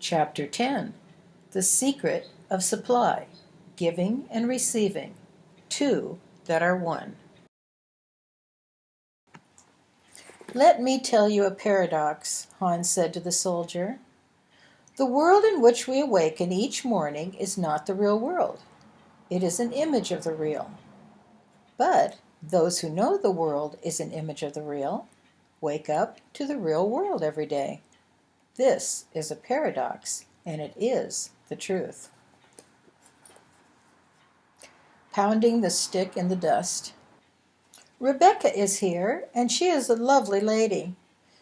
Chapter 10. The Secret of Supply, Giving and Receiving, Two that are one. Let me tell you a paradox, Hans said to the soldier. The world in which we awaken each morning is not the real world. It is an image of the real. But those who know the world is an image of the real wake up to the real world every day. This is a paradox, and it is the truth. Pounding the stick in the dust. Rebecca is here, and she is a lovely lady.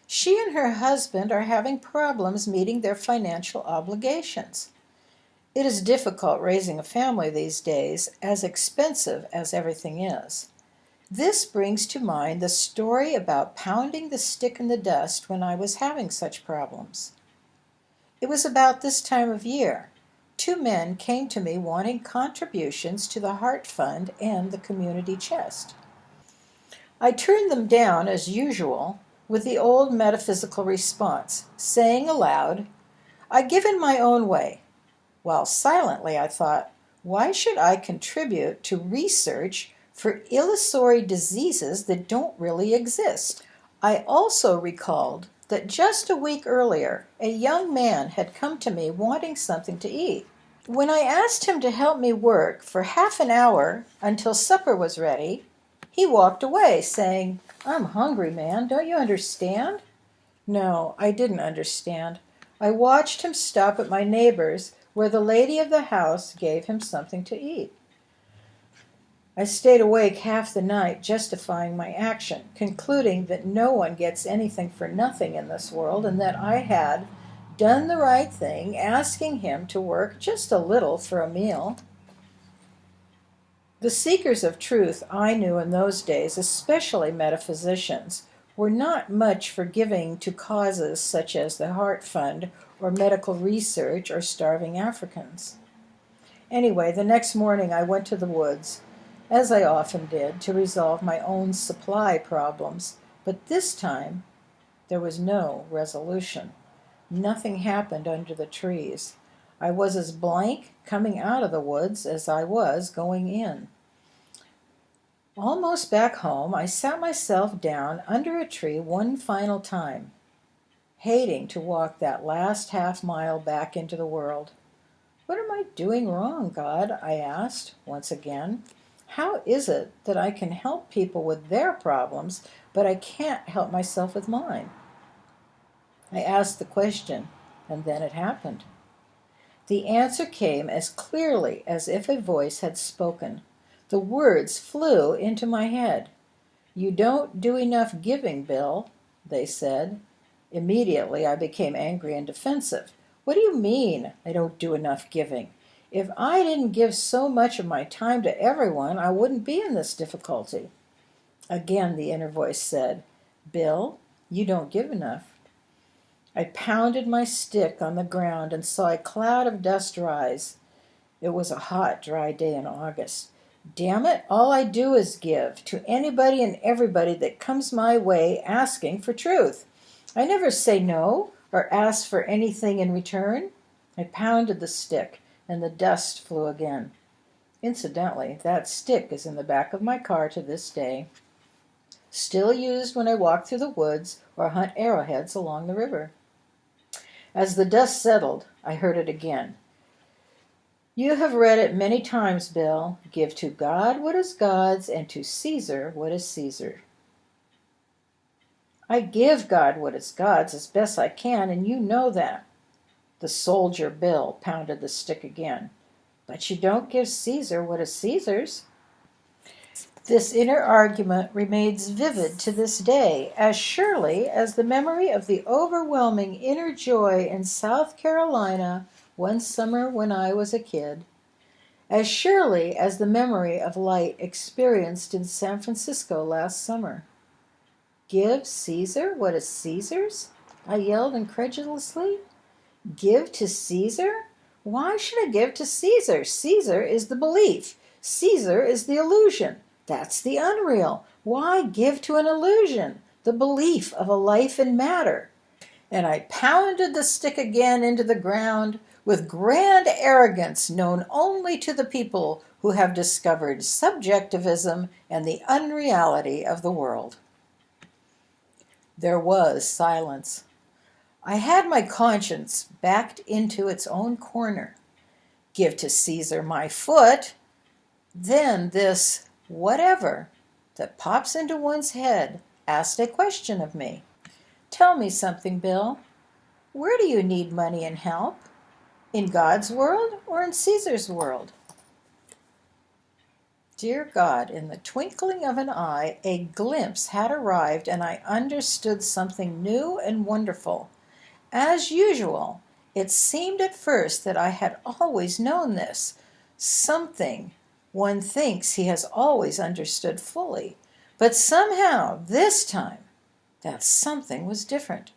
She and her husband are having problems meeting their financial obligations. It is difficult raising a family these days, as expensive as everything is. This brings to mind the story about pounding the stick in the dust when I was having such problems. It was about this time of year. Two men came to me wanting contributions to the Heart Fund and the community chest. I turned them down, as usual, with the old metaphysical response, saying aloud, I give in my own way, while silently I thought, why should I contribute to research for illusory diseases that don't really exist? I also recalled that just a week earlier, a young man had come to me wanting something to eat. When I asked him to help me work for half an hour until supper was ready, he walked away, saying, I'm hungry, man. Don't you understand? No, I didn't understand. I watched him stop at my neighbor's, where the lady of the house gave him something to eat. I stayed awake half the night justifying my action, concluding that no one gets anything for nothing in this world, and that I had done the right thing, asking him to work just a little for a meal. The seekers of truth I knew in those days, especially metaphysicians, were not much for giving to causes such as the Heart Fund or medical research or starving Africans. Anyway, the next morning I went to the woods, as I often did, to resolve my own supply problems, but this time there was no resolution. Nothing happened under the trees. I was as blank coming out of the woods as I was going in. Almost back home, I sat myself down under a tree one final time, hating to walk that last half mile back into the world. What am I doing wrong, God? I asked once again. How is it that I can help people with their problems, but I can't help myself with mine? I asked the question, and then it happened. The answer came as clearly as if a voice had spoken. The words flew into my head. You don't do enough giving, Bill, they said. Immediately I became angry and defensive. What do you mean I don't do enough giving? If I didn't give so much of my time to everyone, I wouldn't be in this difficulty. Again the inner voice said, Bill, you don't give enough. I pounded my stick on the ground and saw a cloud of dust rise. It was a hot, dry day in August. Damn it, all I do is give to anybody and everybody that comes my way asking for truth. I never say no or ask for anything in return. I pounded the stick, and the dust flew again. Incidentally, that stick is in the back of my car to this day, still used when I walk through the woods or hunt arrowheads along the river. As the dust settled, I heard it again. You have read it many times, Bill. Give to God what is God's, and to Caesar what is Caesar. I give God what is God's as best I can, and you know that. The soldier Bill pounded the stick again. But you don't give Caesar what is Caesar's. This inner argument remains vivid to this day, as surely as the memory of the overwhelming inner joy in South Carolina one summer when I was a kid, as surely as the memory of light experienced in San Francisco last summer. Give Caesar what is Caesar's? I yelled incredulously. Give to Caesar? Why should I give to Caesar? Caesar is the belief. Caesar is the illusion. That's the unreal. Why give to an illusion, the belief of a life in matter? And I pounded the stick again into the ground with grand arrogance known only to the people who have discovered subjectivism and the unreality of the world. There was silence. I had my conscience backed into its own corner. Give to Caesar my foot, then this whatever that pops into one's head asked a question of me. Tell me something, Bill. Where do you need money and help? In God's world or in Caesar's world? Dear God, in the twinkling of an eye, a glimpse had arrived, and I understood something new and wonderful. As usual, it seemed at first that I had always known this. Something one thinks he has always understood fully. But somehow, this time, that something was different.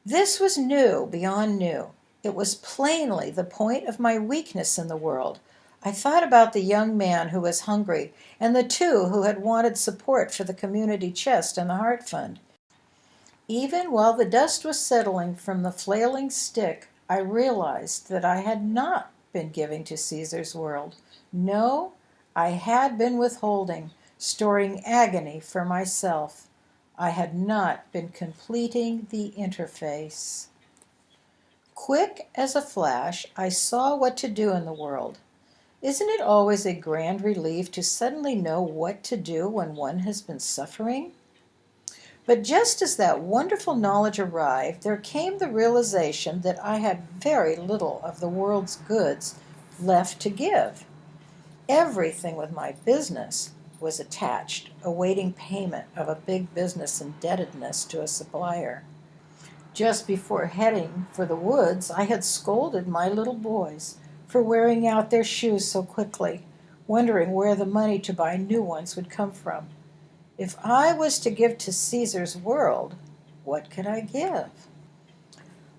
This was new beyond new. It was plainly the point of my weakness in the world. I thought about the young man who was hungry, and the two who had wanted support for the community chest and the heart fund. Even while the dust was settling from the flailing stick, I realized that I had not been giving to Caesar's world. No, I had been withholding, storing agony for myself. I had not been completing the interface. Quick as a flash, I saw what to do in the world. Isn't it always a grand relief to suddenly know what to do when one has been suffering? But just as that wonderful knowledge arrived, there came the realization that I had very little of the world's goods left to give. Everything with my business was attached, awaiting payment of a big business indebtedness to a supplier. Just before heading for the woods, I had scolded my little boys for wearing out their shoes so quickly, wondering where the money to buy new ones would come from. If I was to give to Caesar's world, what could I give?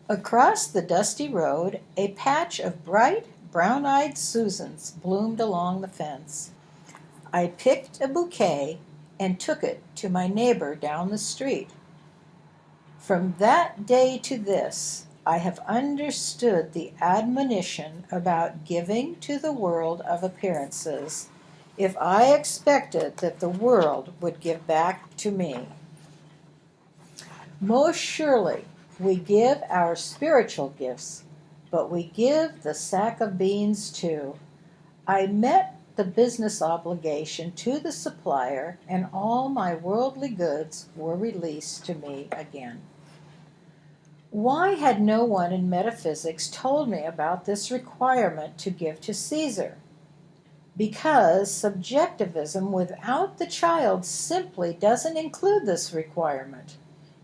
Across the dusty road, a patch of bright, brown-eyed Susans bloomed along the fence. I picked a bouquet and took it to my neighbor down the street. From that day to this, I have understood the admonition about giving to the world of appearances if I expected that the world would give back to me. Most surely we give our spiritual gifts, but we give the sack of beans too. I met the business obligation to the supplier, and all my worldly goods were released to me again. Why had no one in metaphysics told me about this requirement to give to Caesar? Because subjectivism without the child simply doesn't include this requirement.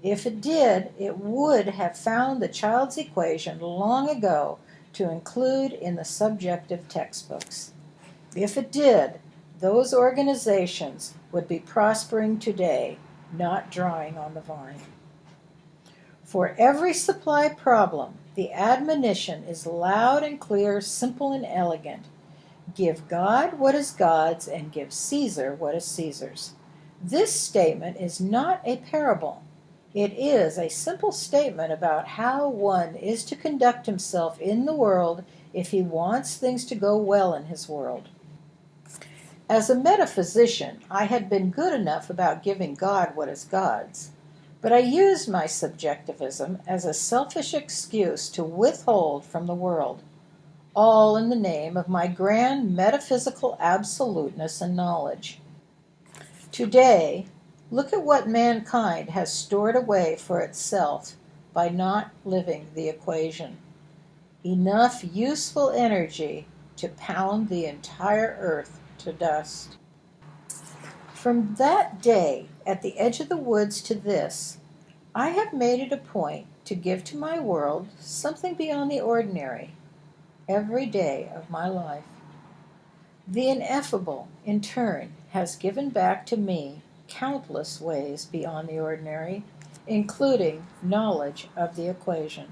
If it did, it would have found the child's equation long ago to include in the subjective textbooks. If it did, those organizations would be prospering today, not drawing on the vine. For every supply problem, the admonition is loud and clear, simple and elegant. Give God what is God's and give Caesar what is Caesar's. This statement is not a parable. It is a simple statement about how one is to conduct himself in the world if he wants things to go well in his world. As a metaphysician, I had been good enough about giving God what is God's, but I used my subjectivism as a selfish excuse to withhold from the world, all in the name of my grand metaphysical absoluteness and knowledge. Today, look at what mankind has stored away for itself by not living the equation. Enough useful energy to pound the entire earth to dust. From that day at the edge of the woods to this, I have made it a point to give to my world something beyond the ordinary every day of my life. The ineffable, in turn, has given back to me countless ways beyond the ordinary, including knowledge of the equation.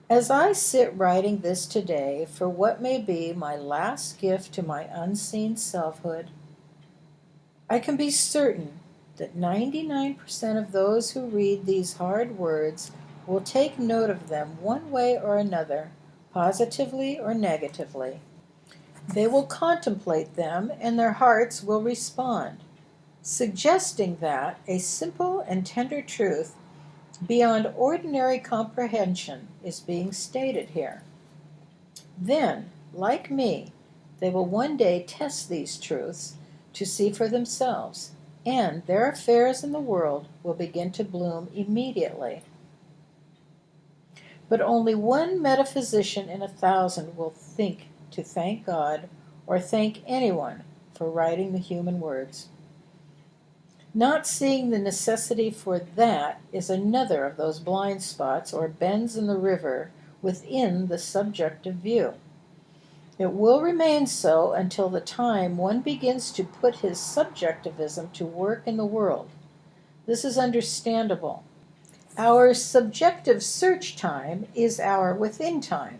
As I sit writing this today for what may be my last gift to my unseen selfhood, I can be certain that 99% of those who read these hard words will take note of them one way or another, positively or negatively. They will contemplate them, and their hearts will respond, suggesting that a simple and tender truth beyond ordinary comprehension is being stated here. Then, like me, they will one day test these truths to see for themselves, and their affairs in the world will begin to bloom immediately. But only one metaphysician in 1,000 will think to thank God or thank anyone for writing the human words. Not seeing the necessity for that is another of those blind spots or bends in the river within the subjective view. It will remain so until the time one begins to put his subjectivism to work in the world. This is understandable. Our subjective search time is our within time,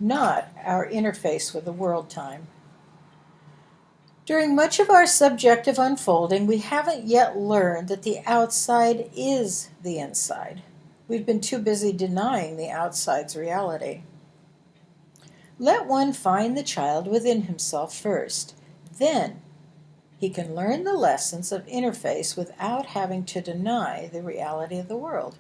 not our interface with the world time. During much of our subjective unfolding, we haven't yet learned that the outside is the inside. We've been too busy denying the outside's reality. Let one find the child within himself first. Then he can learn the lessons of interface without having to deny the reality of the world.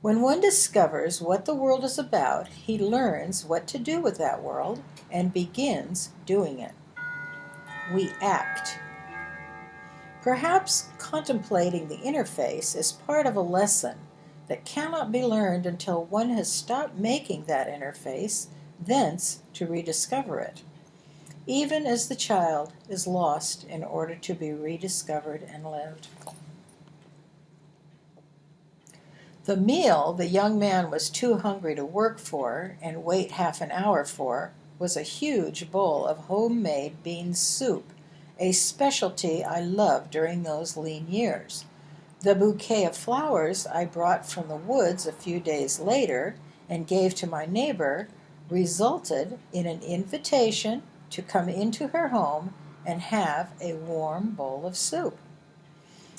When one discovers what the world is about, he learns what to do with that world and begins doing it. We act. Perhaps contemplating the interface is part of a lesson that cannot be learned until one has stopped making that interface, thence to rediscover it, even as the child is lost in order to be rediscovered and lived. The meal the young man was too hungry to work for and wait half an hour for was a huge bowl of homemade bean soup, a specialty I loved during those lean years. The bouquet of flowers I brought from the woods a few days later and gave to my neighbor resulted in an invitation to come into her home and have a warm bowl of soup.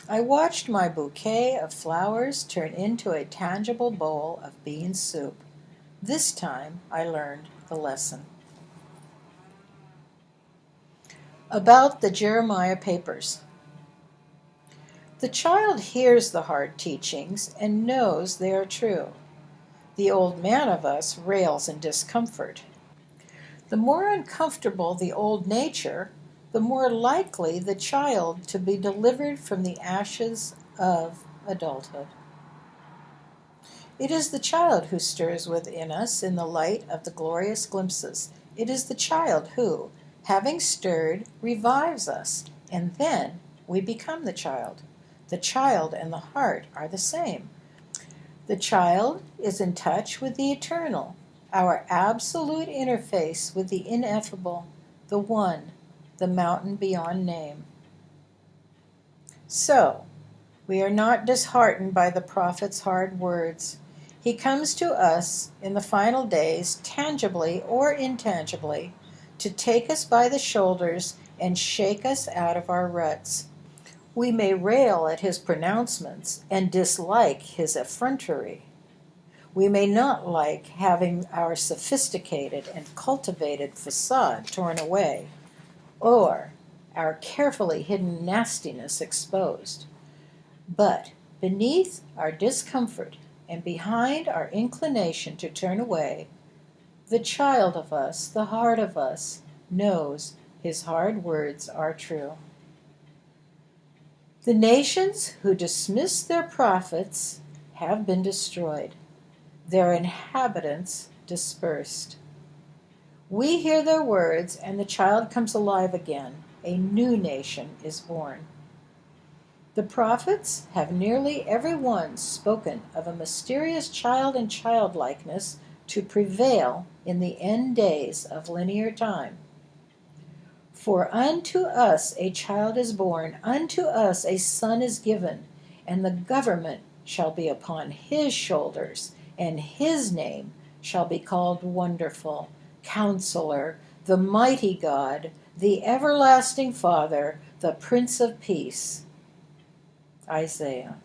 I watched my bouquet of flowers turn into a tangible bowl of bean soup. This time I learned the lesson. About the Jeremiah papers. The child hears the hard teachings and knows they are true. The old man of us rails in discomfort. The more uncomfortable the old nature, the more likely the child to be delivered from the ashes of adulthood. It is the child who stirs within us in the light of the glorious glimpses. It is the child who, having stirred, revives us, and then we become the child. The child and the heart are the same. The child is in touch with the eternal, our absolute interface with the ineffable, the one, the mountain beyond name. So, we are not disheartened by the prophet's hard words. He comes to us in the final days, tangibly or intangibly, to take us by the shoulders and shake us out of our ruts. We may rail at his pronouncements and dislike his effrontery. We may not like having our sophisticated and cultivated facade torn away, or our carefully hidden nastiness exposed. But beneath our discomfort and behind our inclination to turn away, the child of us, the heart of us, knows his hard words are true. The nations who dismiss their prophets have been destroyed, their inhabitants dispersed. We hear their words, and the child comes alive again. A new nation is born. The prophets have nearly every one spoken of a mysterious child and childlikeness to prevail in the end days of linear time. For unto us a child is born, unto us a son is given, and the government shall be upon his shoulders, and his name shall be called Wonderful, Counselor, the Mighty God, the Everlasting Father, the Prince of Peace. Isaiah.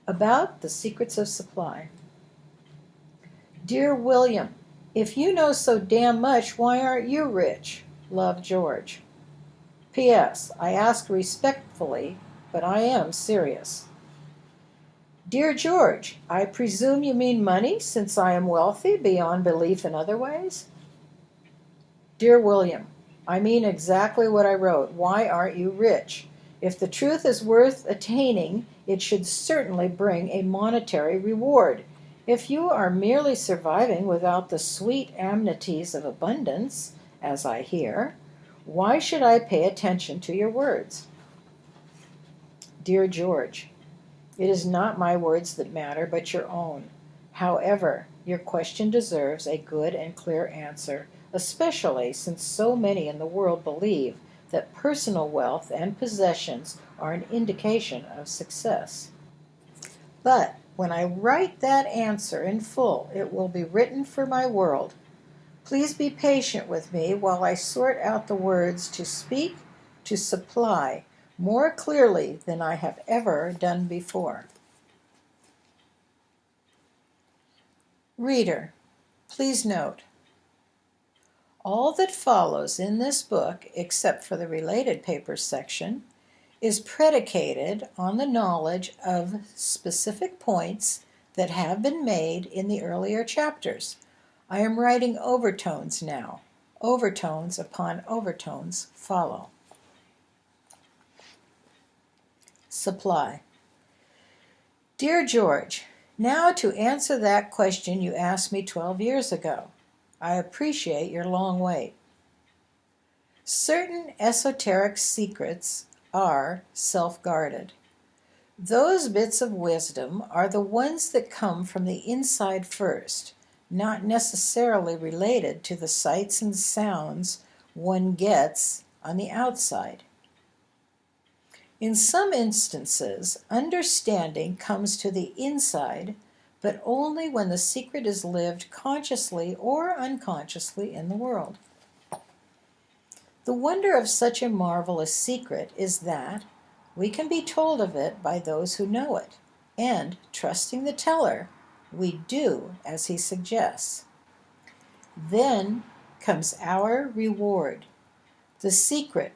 About the secrets of supply. Dear William, if you know so damn much, why aren't you rich? Love, George. P.S. I ask respectfully, but I am serious. Dear George, I presume you mean money, since I am wealthy beyond belief in other ways? Dear William, I mean exactly what I wrote. Why aren't you rich? If the truth is worth attaining, it should certainly bring a monetary reward. If you are merely surviving without the sweet amenities of abundance, as I hear, why should I pay attention to your words? Dear George, it is not my words that matter, but your own. However, your question deserves a good and clear answer, especially since so many in the world believe that personal wealth and possessions are an indication of success. But when I write that answer in full, it will be written for my world. Please be patient with me while I sort out the words to speak to supply more clearly than I have ever done before. Reader, please note, all that follows in this book, except for the related papers section, is predicated on the knowledge of specific points that have been made in the earlier chapters. I am writing overtones now. Overtones upon overtones follow. Supply. Dear George, now to answer that question you asked me 12 years ago. I appreciate your long wait. Certain esoteric secrets are self-guarded. Those bits of wisdom are the ones that come from the inside first, not necessarily related to the sights and sounds one gets on the outside. In some instances, understanding comes to the inside, but only when the secret is lived consciously or unconsciously in the world. The wonder of such a marvelous secret is that we can be told of it by those who know it, and, trusting the teller, we do as he suggests. Then comes our reward, the secret,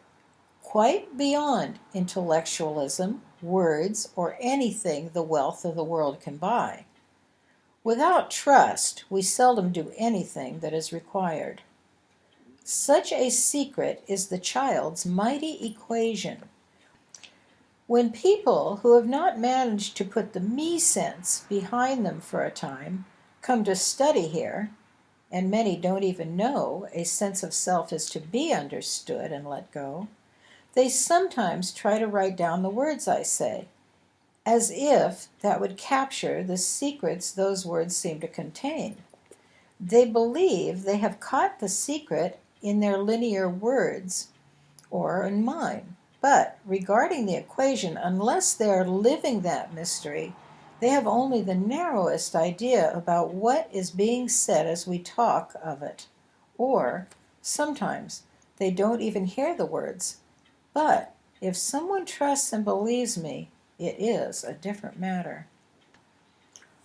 quite beyond intellectualism, words, or anything the wealth of the world can buy. Without trust, we seldom do anything that is required. Such a secret is the child's mighty equation. When people who have not managed to put the me sense behind them for a time come to study here, and many don't even know a sense of self is to be understood and let go, they sometimes try to write down the words I say, as if that would capture the secrets those words seem to contain. They believe they have caught the secret in their linear words or in mine. But regarding the equation, unless they are living that mystery, they have only the narrowest idea about what is being said as we talk of it. Or, sometimes, they don't even hear the words. But if someone trusts and believes me, it is a different matter.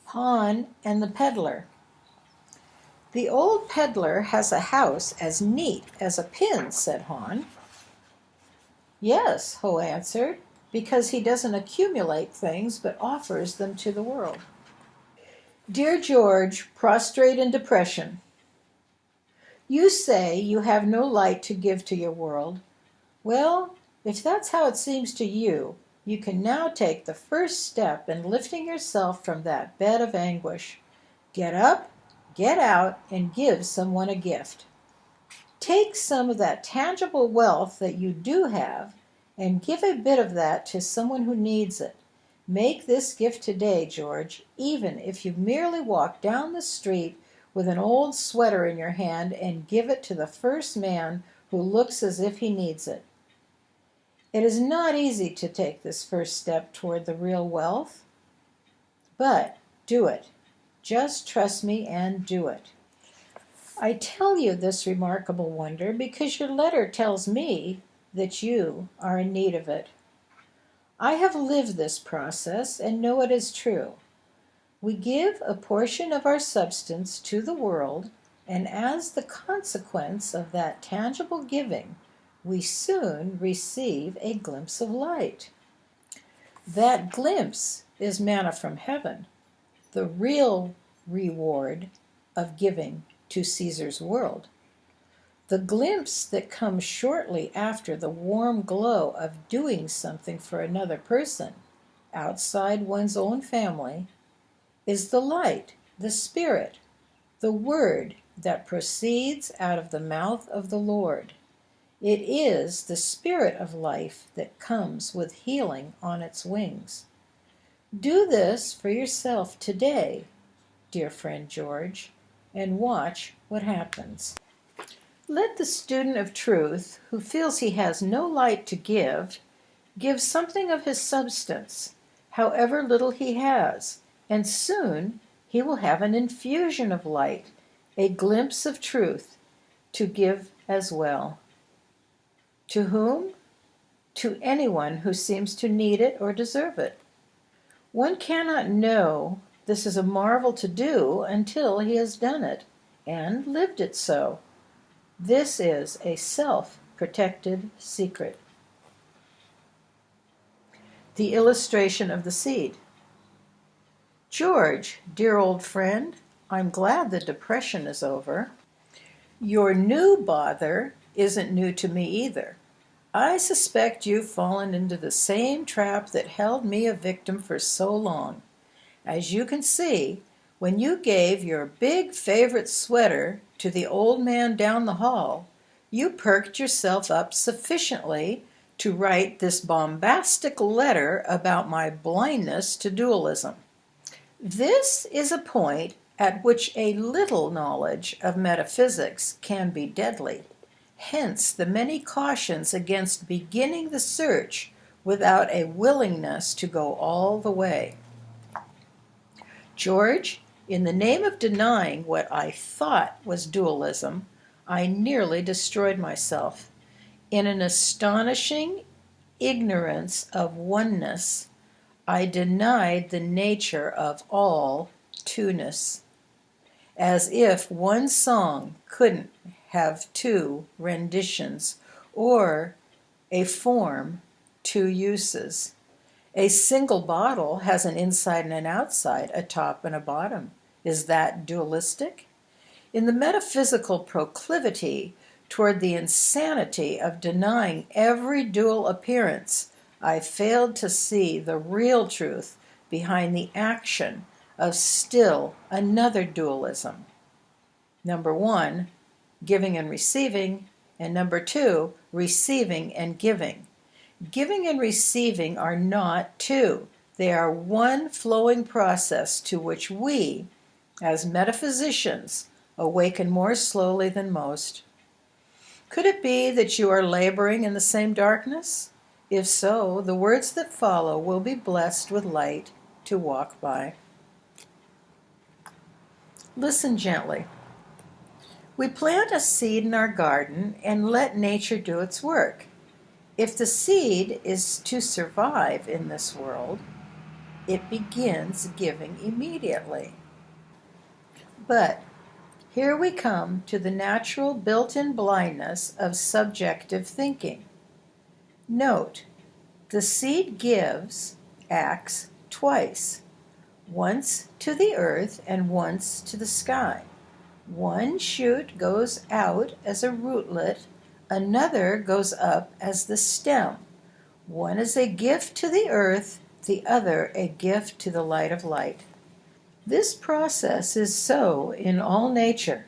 Han and the Peddler. The old peddler has a house as neat as a pin, said Han. Yes, Ho answered, because he doesn't accumulate things but offers them to the world. Dear George, prostrate in depression. You say you have no light to give to your world. Well, if that's how it seems to you, you can now take the first step in lifting yourself from that bed of anguish. Get up, get out, and give someone a gift. Take some of that tangible wealth that you do have and give a bit of that to someone who needs it. Make this gift today, George, even if you merely walk down the street with an old sweater in your hand and give it to the first man who looks as if he needs it. It is not easy to take this first step toward the real wealth, but do it. Just trust me and do it. I tell you this remarkable wonder because your letter tells me that you are in need of it. I have lived this process and know it is true. We give a portion of our substance to the world, and as the consequence of that tangible giving, we soon receive a glimpse of light. That glimpse is manna from heaven, the real reward of giving to Caesar's world. The glimpse that comes shortly after the warm glow of doing something for another person, outside one's own family, is the light, the spirit, the word that proceeds out of the mouth of the Lord. It is the spirit of life that comes with healing on its wings. Do this for yourself today, dear friend George, and watch what happens. Let the student of truth, who feels he has no light to give something of his substance, however little he has, and soon he will have an infusion of light, a glimpse of truth, to give as well. To whom? To anyone who seems to need it or deserve it. One cannot know this is a marvel to do until he has done it, and lived it so. This is a self-protected secret. The illustration of the seed. George, dear old friend, I'm glad the depression is over. Your new bother isn't new to me either. I suspect you've fallen into the same trap that held me a victim for so long. As you can see, when you gave your big favorite sweater to the old man down the hall, you perked yourself up sufficiently to write this bombastic letter about my blindness to dualism. This is a point at which a little knowledge of metaphysics can be deadly. Hence the many cautions against beginning the search without a willingness to go all the way. George, in the name of denying what I thought was dualism, I nearly destroyed myself. In an astonishing ignorance of oneness, I denied the nature of all two-ness, as if one song couldn't have two renditions, or a form two uses. A single bottle has an inside and an outside, a top and a bottom. Is that dualistic? In the metaphysical proclivity toward the insanity of denying every dual appearance, I failed to see the real truth behind the action of still another dualism. Number one, giving and receiving, and number two, receiving and giving. Giving and receiving are not two. They are one flowing process to which we, as metaphysicians, awaken more slowly than most. Could it be that you are laboring in the same darkness? If so, the words that follow will be blessed with light to walk by. Listen gently. We plant a seed in our garden and let nature do its work. If the seed is to survive in this world, it begins giving immediately. But here we come to the natural built-in blindness of subjective thinking. Note, the seed acts twice, once to the earth and once to the sky. One shoot goes out as a rootlet, another goes up as the stem. One is a gift to the earth, the other a gift to the light of light. This process is so in all nature.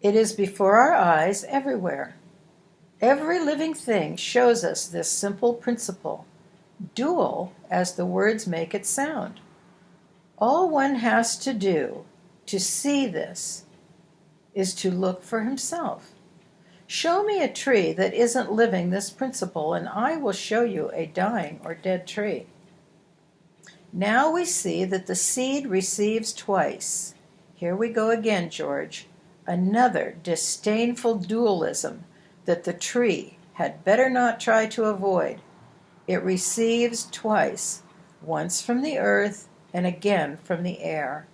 It is before our eyes everywhere. Every living thing shows us this simple principle, dual as the words make it sound. All one has to do to see this is to look for himself. Show me a tree that isn't living this principle, and I will show you a dying or dead tree. Now we see that the seed receives twice. Here we go again, George. Another disdainful dualism that the tree had better not try to avoid. It receives twice, once from the earth and again from the air.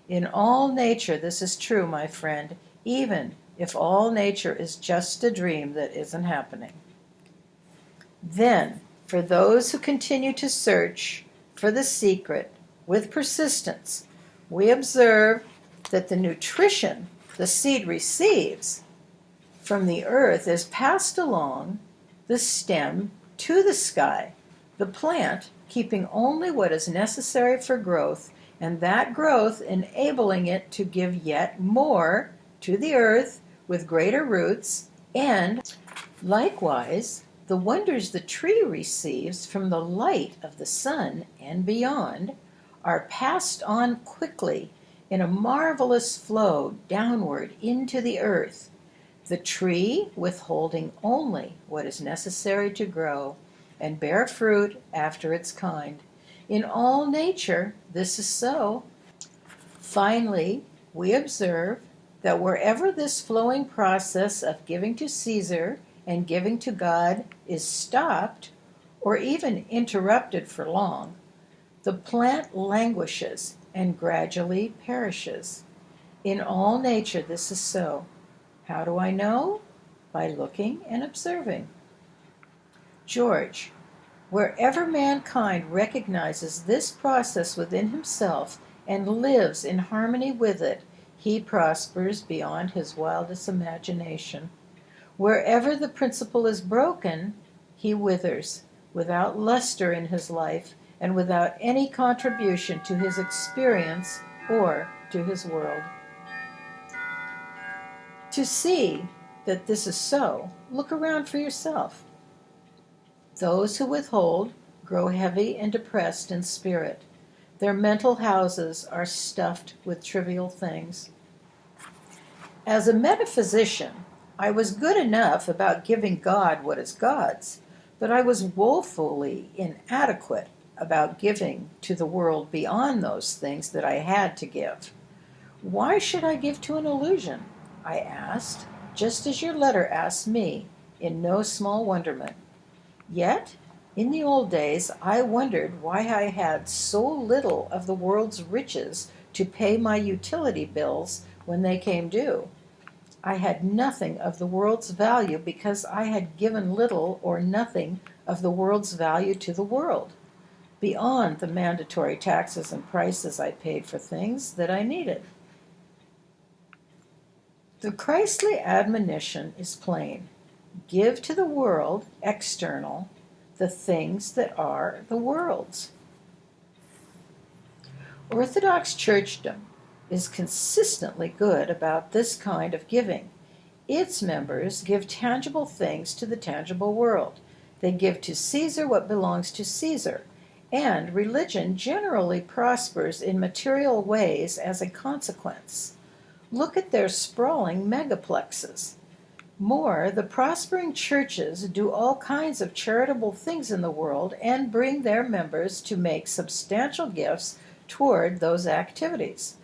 In all nature this is true, my friend, even if all nature is just a dream that isn't happening. Then, for those who continue to search for the secret with persistence, we observe that the nutrition the seed receives from the earth is passed along the stem to the sky, the plant keeping only what is necessary for growth, and that growth enabling it to give yet more to the earth with greater roots, and likewise the wonders the tree receives from the light of the sun and beyond are passed on quickly in a marvelous flow downward into the earth, the tree withholding only what is necessary to grow and bear fruit after its kind. In all nature, this is so. Finally, we observe that wherever this flowing process of giving to Caesar and giving to God is stopped, or even interrupted for long, the plant languishes and gradually perishes. In all nature, this is so. How do I know? By looking and observing. George, wherever mankind recognizes this process within himself and lives in harmony with it, he prospers beyond his wildest imagination. Wherever the principle is broken, he withers, without luster in his life and without any contribution to his experience or to his world. To see that this is so, look around for yourself. Those who withhold grow heavy and depressed in spirit. Their mental houses are stuffed with trivial things. As a metaphysician, I was good enough about giving God what is God's, but I was woefully inadequate about giving to the world beyond those things that I had to give. Why should I give to an illusion? I asked, just as your letter asked me, in no small wonderment. Yet, in the old days, I wondered why I had so little of the world's riches to pay my utility bills when they came due. I had nothing of the world's value because I had given little or nothing of the world's value to the world, beyond the mandatory taxes and prices I paid for things that I needed. The Christly admonition is plain. Give to the world, external, the things that are the world's. Orthodox Churchdom is consistently good about this kind of giving. Its members give tangible things to the tangible world. They give to Caesar what belongs to Caesar, and religion generally prospers in material ways as a consequence. Look at their sprawling megaplexes. More, the prospering churches do all kinds of charitable things in the world and bring their members to make substantial gifts toward those activities.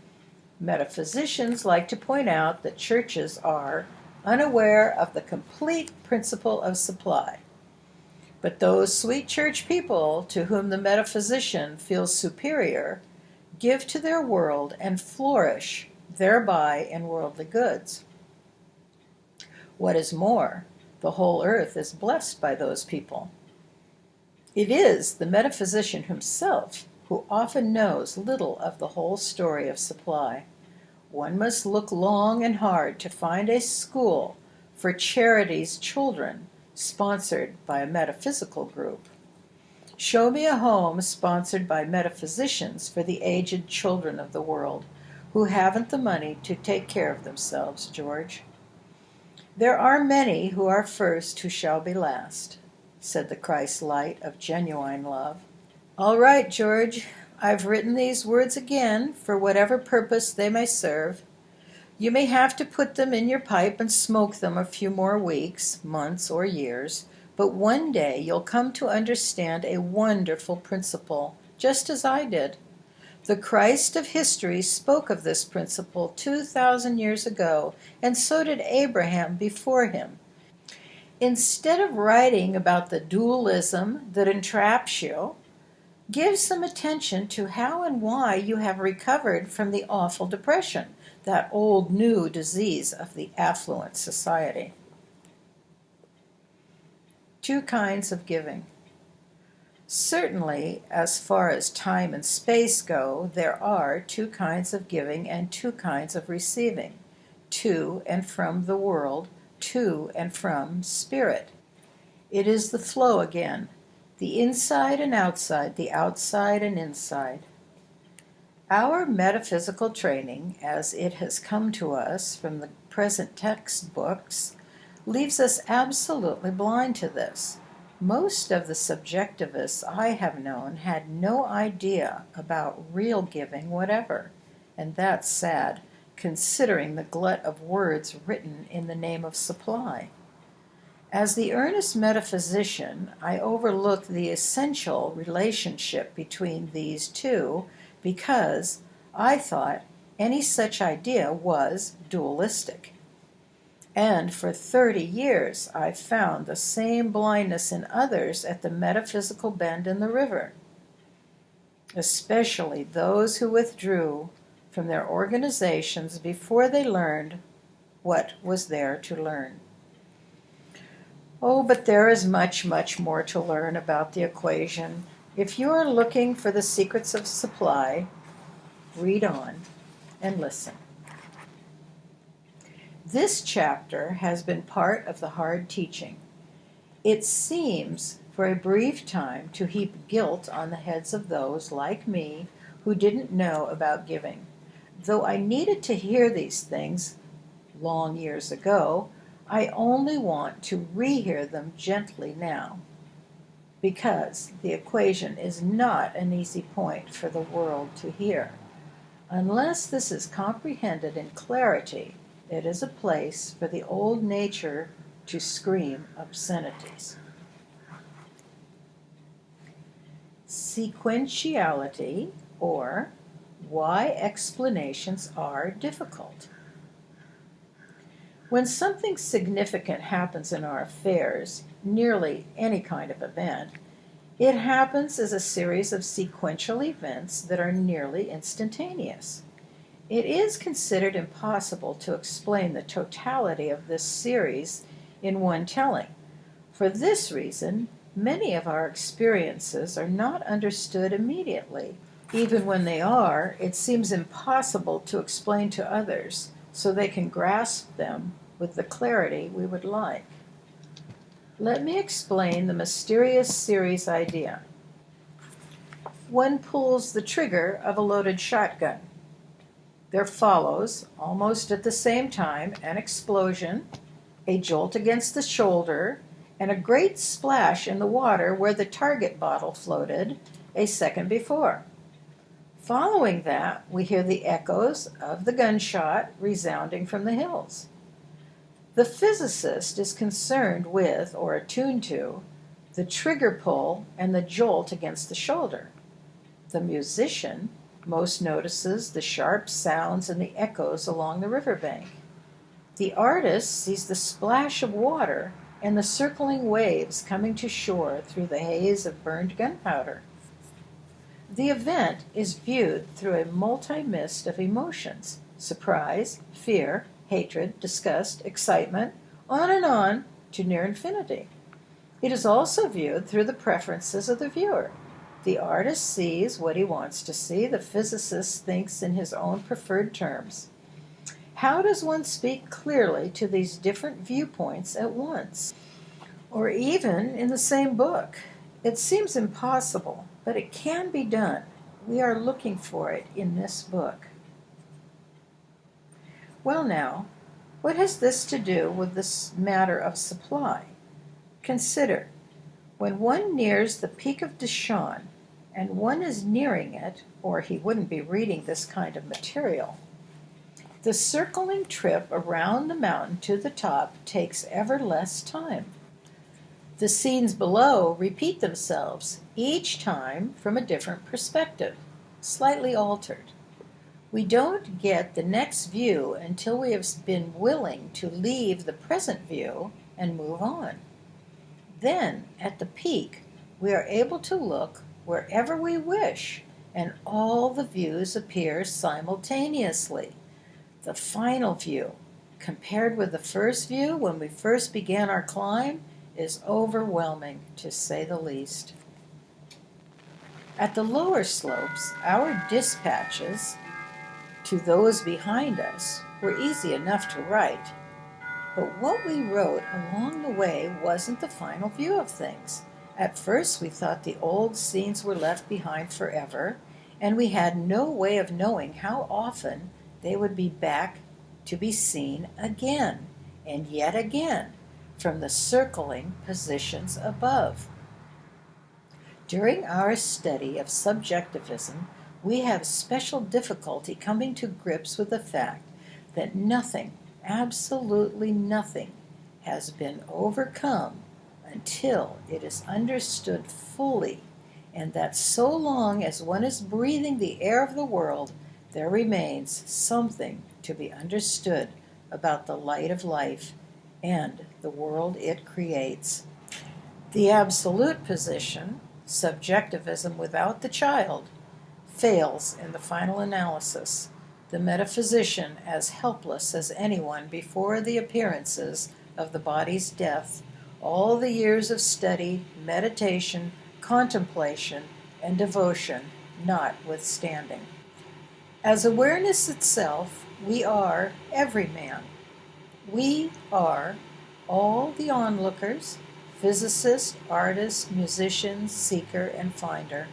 Metaphysicians like to point out that churches are unaware of the complete principle of supply. But those sweet church people to whom the metaphysician feels superior give to their world and flourish thereby in worldly goods. What is more, the whole earth is blessed by those people. It is the metaphysician himself who often knows little of the whole story of supply. One must look long and hard to find a school for charity's children sponsored by a metaphysical group. Show me a home sponsored by metaphysicians for the aged children of the world who haven't the money to take care of themselves, George. There are many who are first who shall be last, said the Christ light of genuine love. All right, George, I've written these words again for whatever purpose they may serve. You may have to put them in your pipe and smoke them a few more weeks, months, or years, but one day you'll come to understand a wonderful principle, just as I did. The Christ of history spoke of this principle 2,000 years ago, and so did Abraham before him. Instead of writing about the dualism that entraps you, give some attention to how and why you have recovered from the awful depression, that old new disease of the affluent society. Two kinds of giving. Certainly, as far as time and space go, there are two kinds of giving and two kinds of receiving, to and from the world, to and from spirit. It is the flow again, the inside and outside, the outside and inside. Our metaphysical training, as it has come to us from the present textbooks, leaves us absolutely blind to this. Most of the subjectivists I have known had no idea about real giving whatever, and that's sad, considering the glut of words written in the name of supply. As the earnest metaphysician, I overlook the essential relationship between these two because I thought any such idea was dualistic. And for 30 years I've found the same blindness in others at the metaphysical bend in the river, especially those who withdrew from their organizations before they learned what was there to learn. Oh, but there is much, much more to learn about the equation. If you are looking for the secrets of supply, read on and listen. This chapter has been part of the hard teaching. It seems, for a brief time, to heap guilt on the heads of those, like me, who didn't know about giving. Though I needed to hear these things long years ago, I only want to rehear them gently now, because the equation is not an easy point for the world to hear. Unless this is comprehended in clarity, it is a place for the old nature to scream obscenities. Sequentiality, or why explanations are difficult. When something significant happens in our affairs, nearly any kind of event, it happens as a series of sequential events that are nearly instantaneous. It is considered impossible to explain the totality of this series in one telling. For this reason, many of our experiences are not understood immediately. Even when they are, it seems impossible to explain to others so they can grasp them with the clarity we would like. Let me explain the mysterious series idea. One pulls the trigger of a loaded shotgun. There follows, almost at the same time, an explosion, a jolt against the shoulder, and a great splash in the water where the target bottle floated a second before. Following that, we hear the echoes of the gunshot resounding from the hills. The physicist is concerned with, or attuned to, the trigger pull and the jolt against the shoulder. The musician most notices the sharp sounds and the echoes along the riverbank. The artist sees the splash of water and the circling waves coming to shore through the haze of burned gunpowder. The event is viewed through a multi-mist of emotions: surprise, fear, hatred, disgust, excitement, on to near infinity. It is also viewed through the preferences of the viewer. The artist sees what he wants to see. The physicist thinks in his own preferred terms. How does one speak clearly to these different viewpoints at once, or even in the same book? It seems impossible, but it can be done. We are looking for it in this book. Well now, what has this to do with this matter of supply? Consider, when one nears the Peak of Dachshund, and one is nearing it, or he wouldn't be reading this kind of material, the circling trip around the mountain to the top takes ever less time. The scenes below repeat themselves, each time from a different perspective, slightly altered. We don't get the next view until we have been willing to leave the present view and move on. Then, at the peak, we are able to look wherever we wish, and all the views appear simultaneously. The final view, compared with the first view when we first began our climb, is overwhelming, to say the least. At the lower slopes, our dispatches to those behind us were easy enough to write. But what we wrote along the way wasn't the final view of things. At first we thought the old scenes were left behind forever, and we had no way of knowing how often they would be back to be seen again, and yet again, from the circling positions above. During our study of subjectivism, we have special difficulty coming to grips with the fact that nothing, absolutely nothing, has been overcome until it is understood fully, and that so long as one is breathing the air of the world, there remains something to be understood about the light of life and the world it creates. The absolute position, subjectivism without the child, fails in the final analysis. The metaphysician, as helpless as anyone before the appearances of the body's death, all the years of study, meditation, contemplation, and devotion notwithstanding. As awareness itself, we are every man. We are all the onlookers, physicist, artist, musician, seeker, and finder.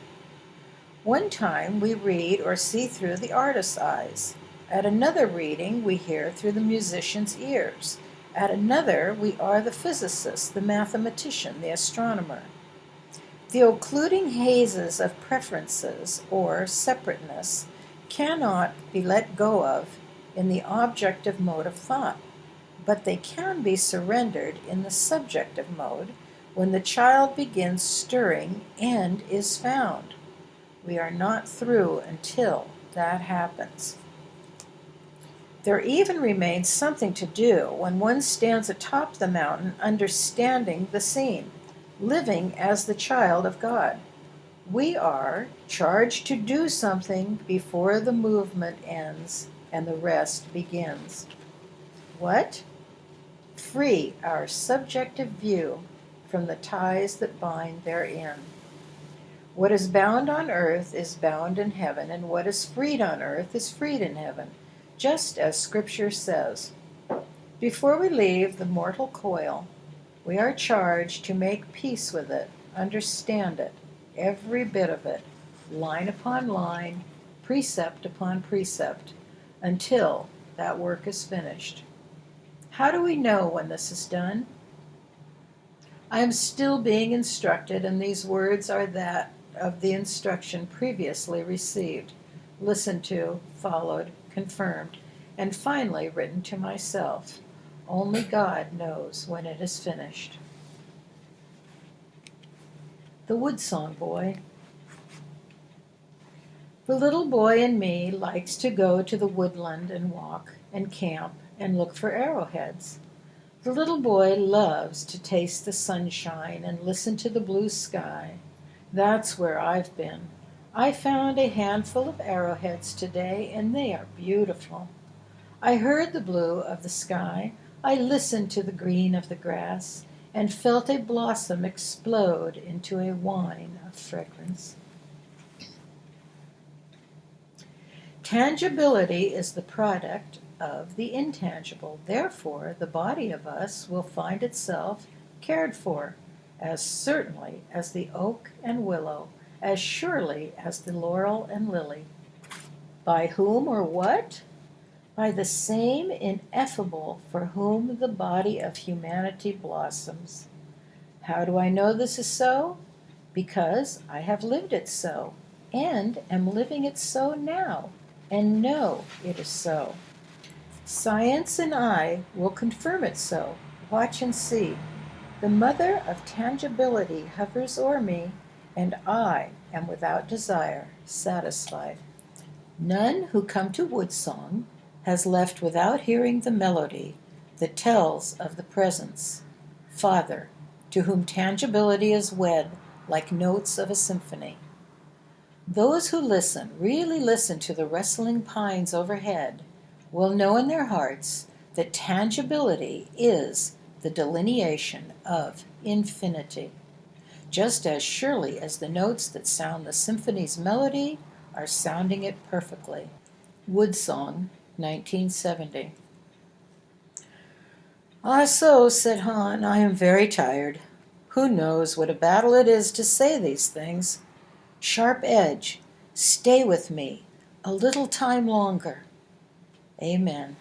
One time we read or see through the artist's eyes. At another reading we hear through the musician's ears. At another we are the physicist, the mathematician, the astronomer. The occluding hazes of preferences or separateness cannot be let go of in the objective mode of thought, but they can be surrendered in the subjective mode when the child begins stirring and is found. We are not through until that happens. There even remains something to do when one stands atop the mountain understanding the scene, living as the child of God. We are charged to do something before the movement ends and the rest begins. What? Free our subjective view from the ties that bind therein. What is bound on earth is bound in heaven, and what is freed on earth is freed in heaven, just as Scripture says. Before we leave the mortal coil, we are charged to make peace with it, understand it, every bit of it, line upon line, precept upon precept, until that work is finished. How do we know when this is done? I am still being instructed, and these words are that of the instruction previously received, listened to, followed, confirmed, and finally written to myself. Only God knows when it is finished. The Woodsong Boy. The little boy in me likes to go to the woodland and walk and camp and look for arrowheads. The little boy loves to taste the sunshine and listen to the blue sky. That's where I've been. I found a handful of arrowheads today, and they are beautiful. I heard the blue of the sky. I listened to the green of the grass, and felt a blossom explode into a wine of fragrance. Tangibility is the product of the intangible. Therefore, the body of us will find itself cared for, as certainly as the oak and willow, as surely as the laurel and lily. By whom or what? By the same ineffable for whom the body of humanity blossoms. How do I know this is so? Because I have lived it so, and am living it so now, and know it is so. Science and I will confirm it so. Watch and see. The mother of tangibility hovers o'er me, and I am without desire, satisfied. None who come to Woodsong has left without hearing the melody that tells of the presence, Father, to whom tangibility is wed like notes of a symphony. Those who listen, really listen to the rustling pines overhead, will know in their hearts that tangibility is the delineation of infinity, just as surely as the notes that sound the symphony's melody are sounding it perfectly. WOODSONG, 1970. "Ah, so," said Han, "I am very tired. Who knows what a battle it is to say these things? Sharp edge, stay with me a little time longer." Amen.